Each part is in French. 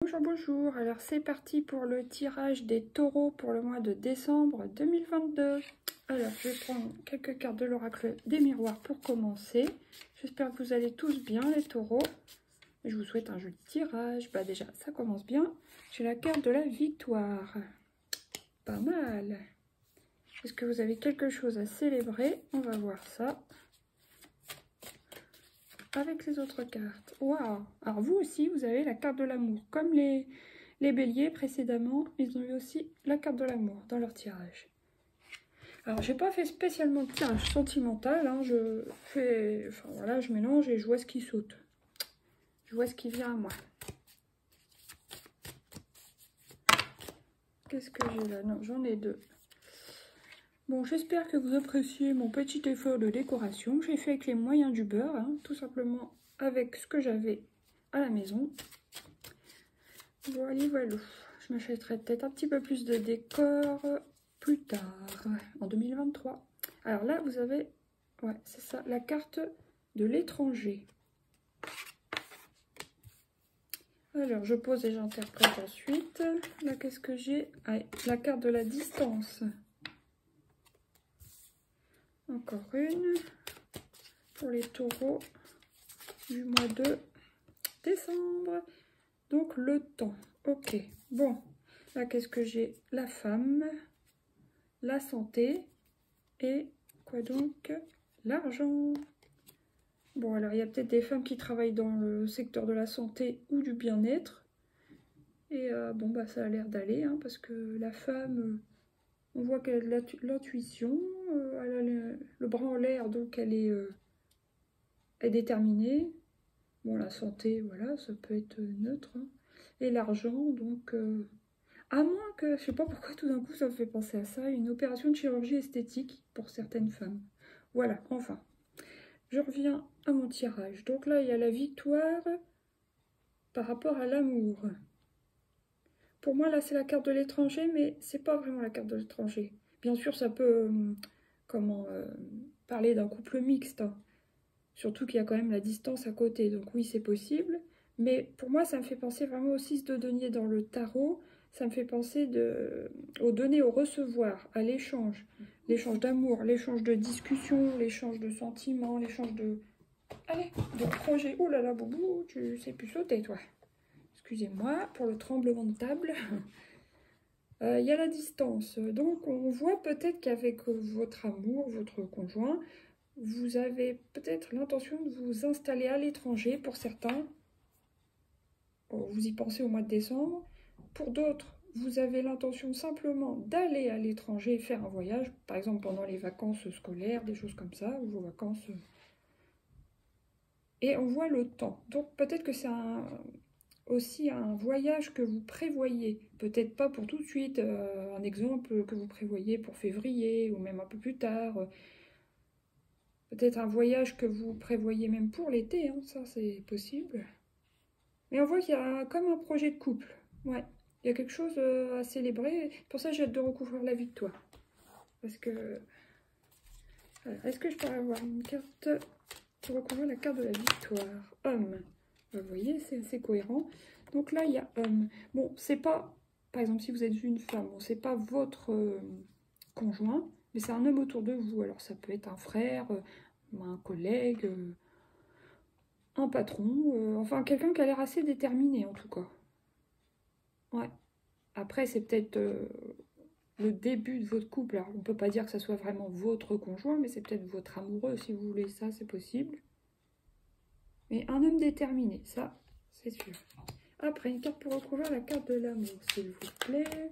Bonjour, bonjour. Alors c'est parti pour le tirage des taureaux pour le mois de décembre 2022. Alors je vais prendre quelques cartes de l'oracle des miroirs pour commencer. J'espère que vous allez tous bien les taureaux. Je vous souhaite un joli tirage. Bah déjà ça commence bien. J'ai la carte de la victoire. Pas mal. Est-ce que vous avez quelque chose à célébrer? On va voir ça. Avec les autres cartes. Waouh! Alors vous aussi, vous avez la carte de l'amour. Comme les béliers précédemment, ils ont eu aussi la carte de l'amour dans leur tirage. Alors j'ai pas fait spécialement de tirage sentimental. Hein, je fais, enfin voilà, je mélange et je vois ce qui saute. Je vois ce qui vient à moi. Qu'est-ce que j'ai là? Non, j'en ai deux. Bon, j'espère que vous appréciez mon petit effort de décoration. J'ai fait avec les moyens du beurre, hein, tout simplement avec ce que j'avais à la maison. Voilà, voilà. Je m'achèterai peut-être un petit peu plus de décor plus tard, en 2023. Alors là, vous avez, ouais, c'est ça, la carte de l'étranger. Alors, je pose et j'interprète ensuite. Là, qu'est-ce que j'ai? Ah, la carte de la distance. Encore une pour les taureaux du mois de décembre. Donc, le temps. Ok, bon. Là, qu'est-ce que j'ai? La femme, la santé et quoi donc? L'argent. Bon, alors, il y a peut-être des femmes qui travaillent dans le secteur de la santé ou du bien-être. Et bon, bah, ça a l'air d'aller, hein, parce que la femme, on voit qu'elle a de l'intuition, elle a le bras en l'air, donc elle est déterminée. Bon, la santé, voilà, ça peut être neutre. Hein. Et l'argent, donc... à moins que, je sais pas pourquoi tout d'un coup ça me fait penser à ça, une opération de chirurgie esthétique pour certaines femmes. Voilà, enfin. Je reviens à mon tirage. Donc là, il y a la victoire par rapport à l'amour. Pour moi, là, c'est la carte de l'étranger, mais c'est pas vraiment la carte de l'étranger. Bien sûr, ça peut, parler d'un couple mixte. Hein. Surtout qu'il y a quand même la distance à côté. Donc oui, c'est possible. Mais pour moi, ça me fait penser vraiment au 6 de denier dans le tarot. Ça me fait penser au donner, au recevoir, à l'échange. L'échange d'amour, l'échange de discussion, l'échange de sentiments, l'échange de... Allez, de projets. Oh là là, Boubou, tu sais plus sauter, toi. Excusez-moi pour le tremblement de table. Il y a la distance. Donc, on voit peut-être qu'avec votre amour, votre conjoint, vous avez peut-être l'intention de vous installer à l'étranger pour certains. Vous y pensez au mois de décembre. Pour d'autres, vous avez l'intention simplement d'aller à l'étranger et faire un voyage, par exemple pendant les vacances scolaires, des choses comme ça, ou vos vacances. Et on voit le temps. Donc peut-être que c'est aussi un voyage que vous prévoyez. Peut-être pas pour tout de suite, un exemple que vous prévoyez pour février, ou même un peu plus tard. Peut-être un voyage que vous prévoyez même pour l'été, hein, ça c'est possible. Mais on voit qu'il y a comme un projet de couple. Ouais, il y a quelque chose à célébrer. Pour ça, j'ai hâte de recouvrir la victoire. Parce que... Est-ce que je pourrais avoir une carte pour recouvrir la carte de la victoire? Homme. Vous voyez, c'est assez cohérent. Donc là, il y a homme. Bon, c'est pas... Par exemple, si vous êtes une femme, bon, c'est pas votre conjoint, mais c'est un homme autour de vous. Alors, ça peut être un frère, un collègue... un patron, enfin quelqu'un qui a l'air assez déterminé en tout cas. Ouais. Après, c'est peut-être le début de votre couple. Alors, on ne peut pas dire que ça soit vraiment votre conjoint, mais c'est peut-être votre amoureux, si vous voulez ça, c'est possible. Mais un homme déterminé, ça, c'est sûr. Après, une carte pour recouvrir la carte de l'amour, s'il vous plaît.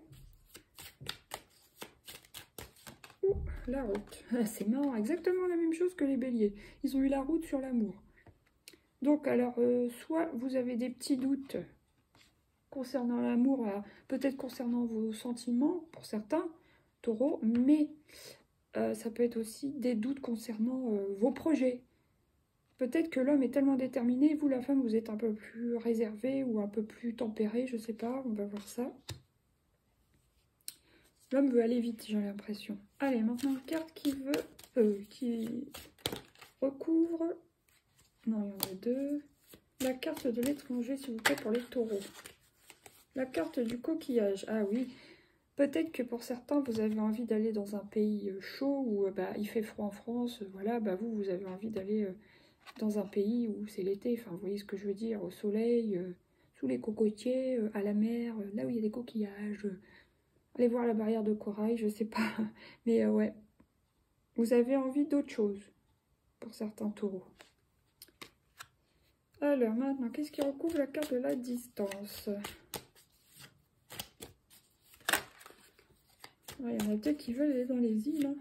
Ouh, la route. C'est marrant, exactement la même chose que les béliers. Ils ont eu la route sur l'amour. Donc, alors, soit vous avez des petits doutes concernant l'amour, peut-être concernant vos sentiments, pour certains, taureaux, mais ça peut être aussi des doutes concernant vos projets. Peut-être que l'homme est tellement déterminé, vous, la femme, vous êtes un peu plus réservé ou un peu plus tempéré, je sais pas, on va voir ça. L'homme veut aller vite, j'ai l'impression. Allez, maintenant une carte qui recouvre... Non, il y en a deux. La carte de l'étranger, s'il vous plaît, pour les taureaux. La carte du coquillage. Ah oui, peut-être que pour certains, vous avez envie d'aller dans un pays chaud où bah, il fait froid en France. Voilà, bah, vous avez envie d'aller dans un pays où c'est l'été. Enfin, vous voyez ce que je veux dire, au soleil, sous les cocotiers, à la mer, là où il y a des coquillages. Aller voir la barrière de corail, je sais pas. Mais ouais, vous avez envie d'autre chose pour certains taureaux. Alors maintenant, qu'est-ce qui recouvre la carte de la distance? Il y en a peut-être qui veulent aller dans les îles. Hein.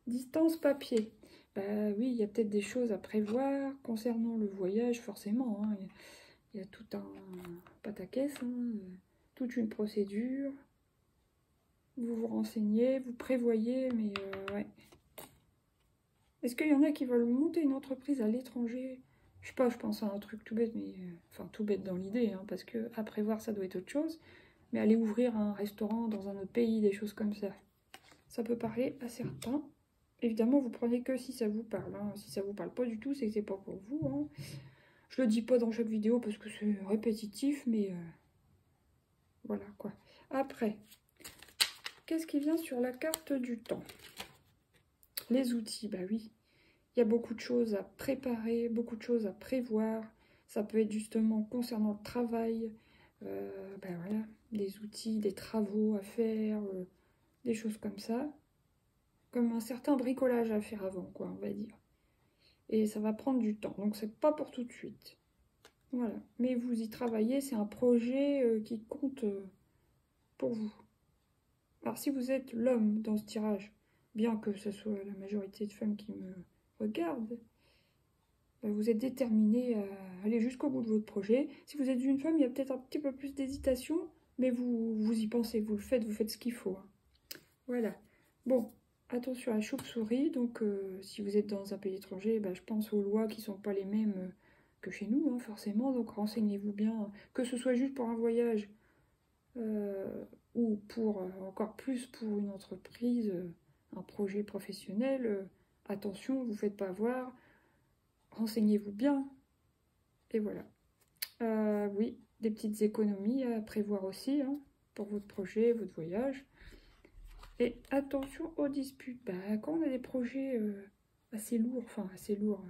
Distance papier. Bah oui, il y a peut-être des choses à prévoir concernant le voyage, forcément. Hein. Il y a tout un pataquès, hein, toute une procédure. Vous vous renseignez, vous prévoyez, mais ouais. Est-ce qu'il y en a qui veulent monter une entreprise à l'étranger? Je sais pas, je pense à un truc tout bête, mais enfin tout bête dans l'idée, hein, parce que à prévoir ça doit être autre chose. Mais aller ouvrir un restaurant dans un autre pays, des choses comme ça peut parler à certains. Évidemment, vous prenez que si ça vous parle. Hein. Si ça vous parle pas du tout, c'est que c'est pas pour vous. Hein. Je le dis pas dans chaque vidéo parce que c'est répétitif, mais voilà quoi. Après, qu'est-ce qui vient sur la carte du temps? Les outils, bah oui. Il y a beaucoup de choses à préparer, beaucoup de choses à prévoir. Ça peut être justement concernant le travail, ben voilà, des outils, des travaux à faire, des choses comme ça. Comme un certain bricolage à faire avant, quoi, on va dire. Et ça va prendre du temps, donc c'est pas pour tout de suite. Voilà, mais vous y travaillez, c'est un projet qui compte pour vous. Alors si vous êtes l'homme dans ce tirage, bien que ce soit la majorité de femmes qui me regardent, vous êtes déterminé à aller jusqu'au bout de votre projet. Si vous êtes une femme, il y a peut-être un petit peu plus d'hésitation, mais vous y pensez, vous faites ce qu'il faut. Hein. Voilà. Bon, attention à la chauve-souris. Donc, si vous êtes dans un pays étranger, je pense aux lois qui ne sont pas les mêmes que chez nous, hein, forcément. Donc, renseignez-vous bien, que ce soit juste pour un voyage ou pour encore plus pour une entreprise, un projet professionnel. Attention, vous ne faites pas avoir. Renseignez-vous bien. Et voilà. Oui, des petites économies à prévoir aussi hein, pour votre projet, votre voyage. Et attention aux disputes. Quand on a des projets assez lourds,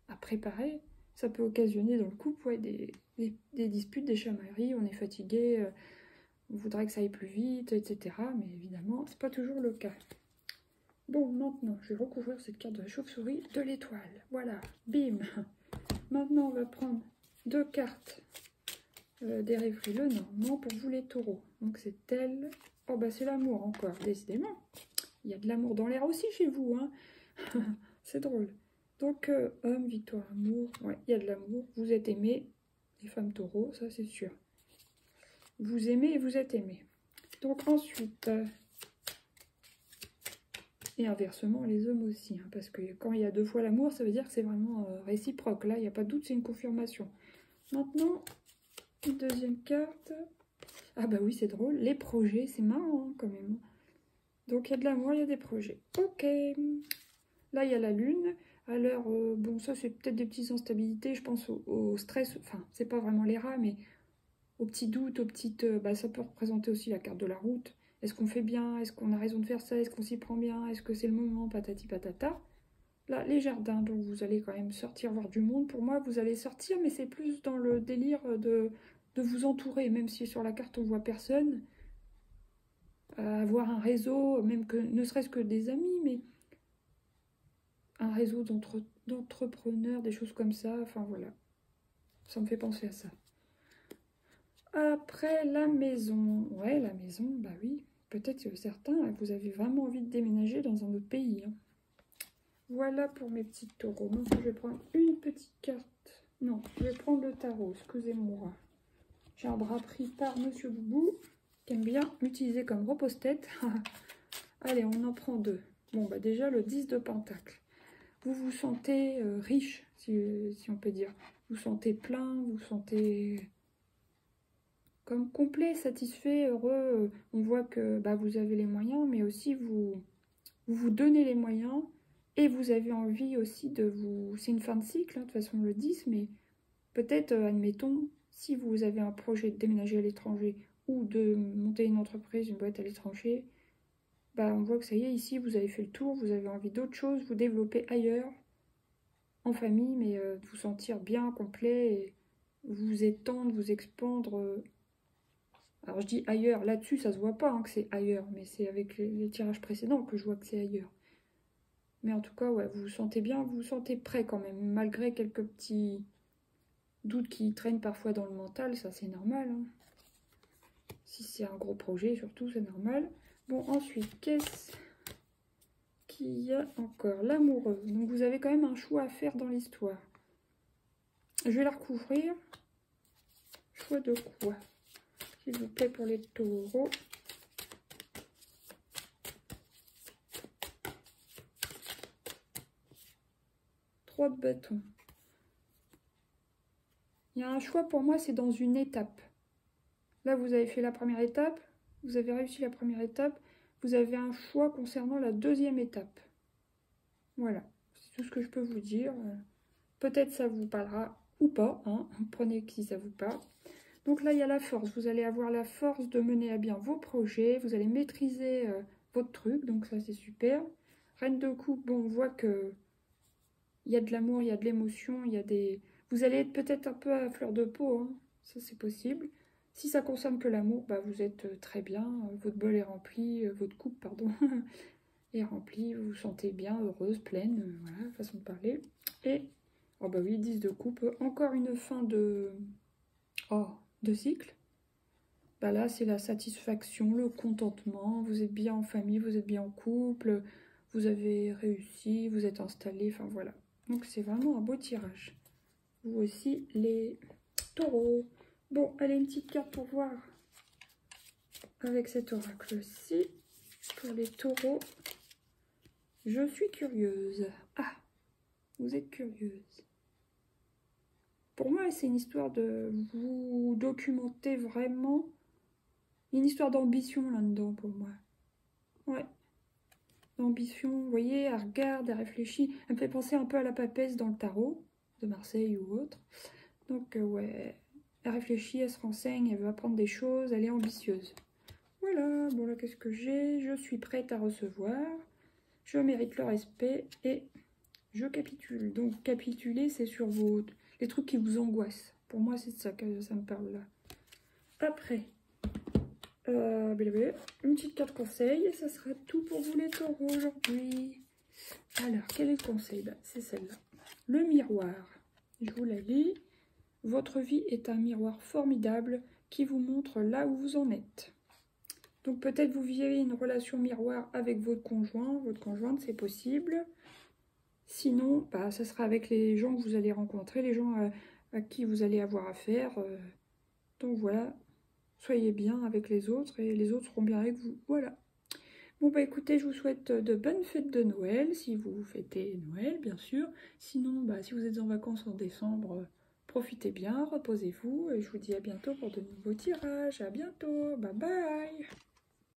à préparer, ça peut occasionner dans le couple ouais, des disputes, des chamailleries. On est fatigué, on voudrait que ça aille plus vite, etc. Mais évidemment, c'est pas toujours le cas. Bon, maintenant, je vais recouvrir cette carte de la chauve-souris de l'étoile. Voilà, bim. Maintenant, on va prendre 2 cartes des rêveries Lenormand pour vous les taureaux. Donc c'est elle. Oh c'est l'amour encore, décidément. Il y a de l'amour dans l'air aussi chez vous, hein. C'est drôle. Donc homme, victoire, amour. Ouais, il y a de l'amour. Vous êtes aimés, les femmes taureaux, ça c'est sûr. Vous aimez et vous êtes aimés. Donc ensuite, et inversement les hommes aussi, hein, parce que quand il y a 2 fois l'amour, ça veut dire que c'est vraiment réciproque. Là, il n'y a pas de doute, c'est une confirmation. Maintenant, une deuxième carte. Ah oui, c'est drôle. Les projets, c'est marrant hein, quand même. Donc, il y a de l'amour, il y a des projets. Ok. Là, il y a la lune. Alors, bon, ça, c'est peut-être des petites instabilités. Je pense au stress. Enfin, c'est pas vraiment les rats, mais aux petits doutes, aux petites... ça peut représenter aussi la carte de la route. Est-ce qu'on fait bien? Est-ce qu'on a raison de faire ça? Est-ce qu'on s'y prend bien? Est-ce que c'est le moment? Patati patata. Là, les jardins, donc vous allez quand même sortir voir du monde. Pour moi, vous allez sortir, mais c'est plus dans le délire de vous entourer, même si sur la carte on voit personne. Avoir un réseau, même que ne serait-ce que des amis, mais un réseau d'entrepreneurs, des choses comme ça. Enfin voilà, ça me fait penser à ça. Après, la maison. Ouais, la maison, oui. Peut-être que certains, vous avez vraiment envie de déménager dans un autre pays. Hein. Voilà pour mes petits taureaux. Maintenant, je vais prendre une petite carte. Non, je vais prendre le tarot, excusez-moi. J'ai un bras pris par Monsieur Boubou, qui aime bien m'utiliser comme repose-tête. Allez, on en prend 2. Bon, déjà, le 10 de Pentacle. Vous vous sentez riche, si on peut dire. Vous sentez plein, vous sentez comme complet, satisfait, heureux. On voit que vous avez les moyens, mais aussi vous donnez les moyens. Et vous avez envie aussi de vous... C'est une fin de cycle, hein, de toute façon, le 10, mais peut-être, admettons, si vous avez un projet de déménager à l'étranger ou de monter une entreprise, une boîte à l'étranger, bah, on voit que ça y est, ici, vous avez fait le tour, vous avez envie d'autre chose, vous développez ailleurs, en famille, mais de vous sentir bien, complet, et vous étendre, vous expandre. Alors je dis ailleurs, là-dessus, ça se voit pas hein, que c'est ailleurs, mais c'est avec les tirages précédents que je vois que c'est ailleurs. Mais en tout cas, ouais, vous vous sentez bien, vous vous sentez prêt quand même, malgré quelques petits doutes qui traînent parfois dans le mental, ça c'est normal. Hein. Si c'est un gros projet, surtout, c'est normal. Bon, ensuite, qu'est-ce qu'il y a encore? L'amoureux. Donc vous avez quand même un choix à faire dans l'histoire. Je vais la recouvrir. Choix de quoi? S'il vous plaît, pour les taureaux. Trois de bâton. Il y a un choix pour moi, c'est dans une étape. Là, vous avez fait la première étape, vous avez réussi la première étape, vous avez un choix concernant la deuxième étape. Voilà, c'est tout ce que je peux vous dire. Peut-être ça vous parlera ou pas, hein. Prenez si ça vous parle. Donc là, il y a la force. Vous allez avoir la force de mener à bien vos projets, vous allez maîtriser votre truc, donc ça c'est super. Reine de coupe, bon, on voit que il y a de l'amour, il y a de l'émotion, il y a des... Vous allez être peut-être un peu à fleur de peau, hein. Ça c'est possible. Si ça concerne que l'amour, bah, vous êtes très bien, votre bol est rempli, votre coupe, pardon, est remplie, vous vous sentez bien, heureuse, pleine, voilà, façon de parler. Et, oh bah oui, 10 de coupe, encore une fin de, de cycle. Bah là, c'est la satisfaction, le contentement, vous êtes bien en famille, vous êtes bien en couple, vous avez réussi, vous êtes installé, enfin voilà. Donc c'est vraiment un beau tirage. Vous aussi, les taureaux. Bon, allez, une petite carte pour voir avec cet oracle-ci. Pour les taureaux, je suis curieuse. Ah, vous êtes curieuse. Pour moi, c'est une histoire de vous documenter vraiment. Une histoire d'ambition là-dedans pour moi. Ouais. D'ambition, vous voyez, elle regarde, elle réfléchit. Elle me fait penser un peu à la papesse dans le tarot, de Marseille ou autre. Donc, ouais, elle réfléchit, elle se renseigne, elle veut apprendre des choses, elle est ambitieuse. Voilà, bon là, qu'est-ce que j'ai? Je suis prête à recevoir, je mérite le respect et je capitule. Donc, capituler, c'est sur les trucs qui vous angoissent. Pour moi, c'est de ça que ça me parle là. Après, une petite carte conseil, et ça sera tout pour vous les taureaux aujourd'hui. Alors, quel est le conseil? C'est celle-là. Le miroir. Je vous la lis. Votre vie est un miroir formidable qui vous montre là où vous en êtes. Donc peut-être vous vivez une relation miroir avec votre conjoint, votre conjointe, c'est possible. Sinon, bah, ça sera avec les gens que vous allez rencontrer, les gens à qui vous allez avoir affaire. Donc voilà, soyez bien avec les autres et les autres seront bien avec vous. Voilà. Bon bah écoutez, je vous souhaite de bonnes fêtes de Noël, si vous fêtez Noël bien sûr. Sinon, bah, si vous êtes en vacances en décembre, profitez bien, reposez-vous. Et je vous dis à bientôt pour de nouveaux tirages. À bientôt, bye bye.